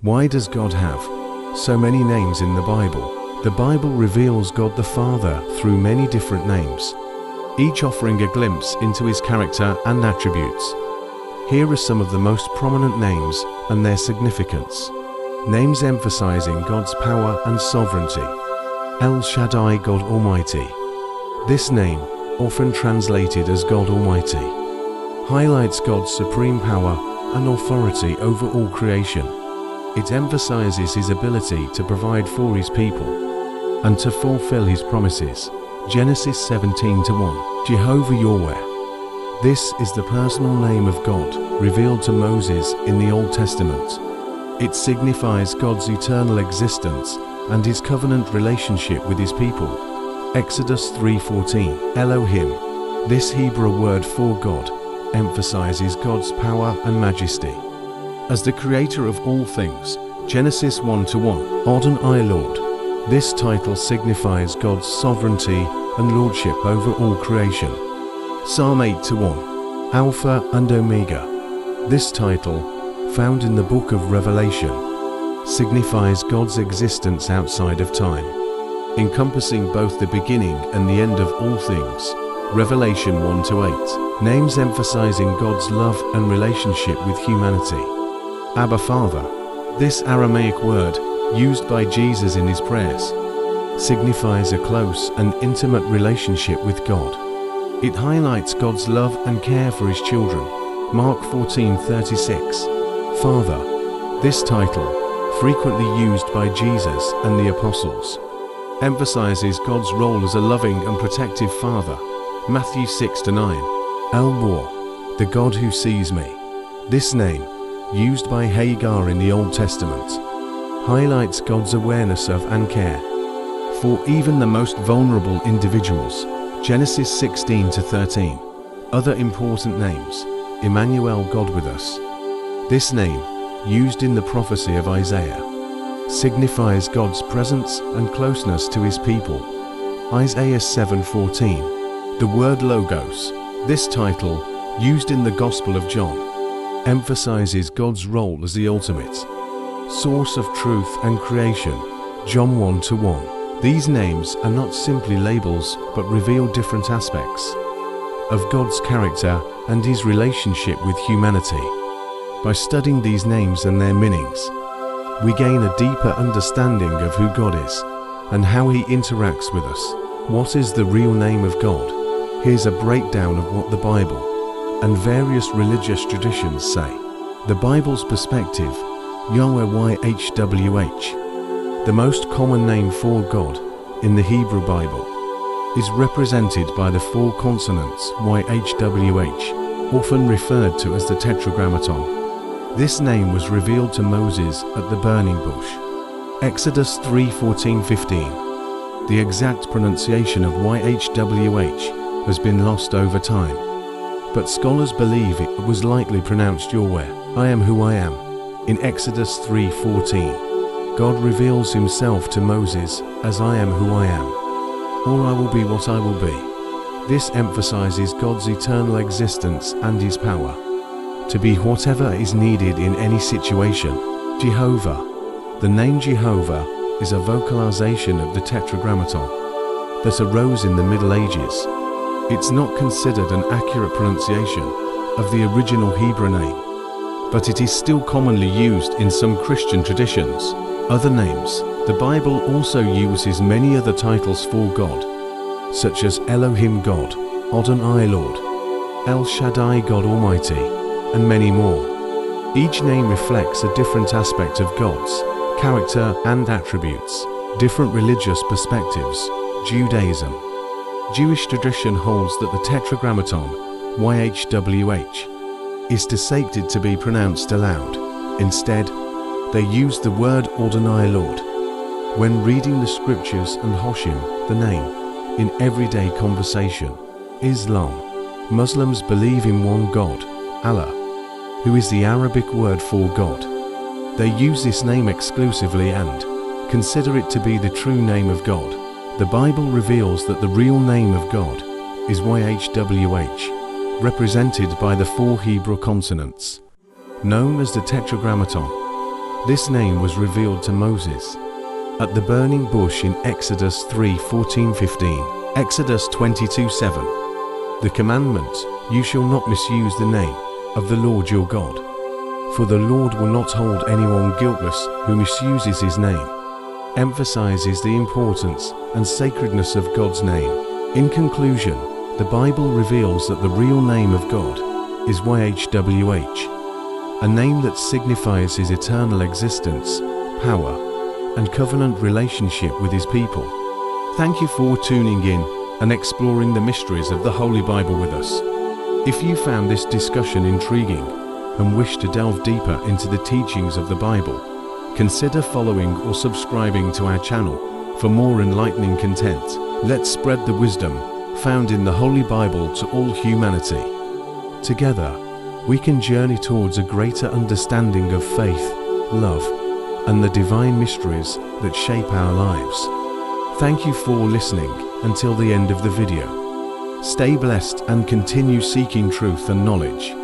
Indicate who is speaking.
Speaker 1: Why does God have so many names in the Bible? The Bible reveals God the Father through many different names, each offering a glimpse into His character and attributes. Here are some of the most prominent names and their significance. Names emphasizing God's power and sovereignty. El Shaddai, God Almighty. This name, often translated as God Almighty, highlights God's supreme power and authority over all creation. It emphasizes His ability to provide for His people and to fulfill His promises. Genesis 17:1. Jehovah YAHWEH. This is the personal name of God revealed to Moses in the Old Testament. It signifies God's eternal existence and His covenant relationship with His people. Exodus 3:14. ELOHIM. This Hebrew word for God emphasizes God's power and majesty. As the creator of all things, Genesis 1:1. ADONAI, Lord. This title signifies God's sovereignty and lordship over all creation. Psalm 8:1. Alpha and Omega. This title, found in the book of Revelation, signifies God's existence outside of time, encompassing both the beginning and the end of all things. Revelation 1:8. Names emphasizing God's love and relationship with humanity. Abba, Father. This Aramaic word, used by Jesus in His prayers, signifies a close and intimate relationship with God. It highlights God's love and care for His children. Mark 14:36. Father. This title, frequently used by Jesus and the apostles, emphasizes God's role as a loving and protective Father. Matthew 6:9. El-Bor, the God who sees me. This name, used by Hagar in the Old Testament, highlights God's awareness of and care for even the most vulnerable individuals. Genesis 16:13. Other important names. Emmanuel, God with us. This name, used in the prophecy of Isaiah, signifies God's presence and closeness to His people. Isaiah 7:14. The word Logos. This title, used in the Gospel of John, emphasizes God's role as the ultimate source of truth and creation. John 1:1. These names are not simply labels but reveal different aspects of God's character and His relationship with humanity. By studying these names and their meanings, we gain a deeper understanding of who God is and how He interacts with us. What is the real name of God? Here's a breakdown of what the Bible and various religious traditions say. The Bible's perspective. YAHWEH, YHWH. The most common name for God in the Hebrew Bible is represented by the four consonants YHWH, often referred to as the Tetragrammaton. This name was revealed to Moses at the burning bush. Exodus 3:14-15. The exact pronunciation of YHWH has been lost over time, but scholars believe it was likely pronounced YAHWEH, I am who I am. In Exodus 3:14, God reveals Himself to Moses as I am who I am, or I will be what I will be. This emphasizes God's eternal existence and His power to be whatever is needed in any situation. Jehovah. The name Jehovah is a vocalization of the Tetragrammaton that arose in the Middle Ages. It's not considered an accurate pronunciation of the original Hebrew name, but it is still commonly used in some Christian traditions. Other names. The Bible also uses many other titles for God, such as Elohim, God, Adonai, Lord, El Shaddai, God Almighty, and many more. Each name reflects a different aspect of God's character and attributes. Different religious perspectives. Judaism. Jewish tradition holds that the Tetragrammaton, YHWH, is dissected to be pronounced aloud. Instead, they use the word Adonai, Lord, when reading the scriptures, and Hoshim, the name, in everyday conversation. Islam. Muslims believe in one God, Allah, who is the Arabic word for God. They use this name exclusively and consider it to be the true name of God. The Bible reveals that the real name of God is YHWH, represented by the four Hebrew consonants, known as the Tetragrammaton. This name was revealed to Moses at the burning bush in Exodus 3:14-15, Exodus 22:7. The commandment, "You shall not misuse the name of the Lord your God, for the Lord will not hold anyone guiltless who misuses his name," emphasizes the importance and sacredness of God's name. In conclusion, the Bible reveals that the real name of God is YHWH, a name that signifies his eternal existence, power, and covenant relationship with his people. Thank you for tuning in and exploring the mysteries of the Holy Bible with us. If you found this discussion intriguing and wish to delve deeper into the teachings of the Bible, consider following or subscribing to our channel for more enlightening content. Let's spread the wisdom found in the Holy Bible to all humanity. Together, we can journey towards a greater understanding of faith, love, and the divine mysteries that shape our lives. Thank you for listening until the end of the video. Stay blessed and continue seeking truth and knowledge.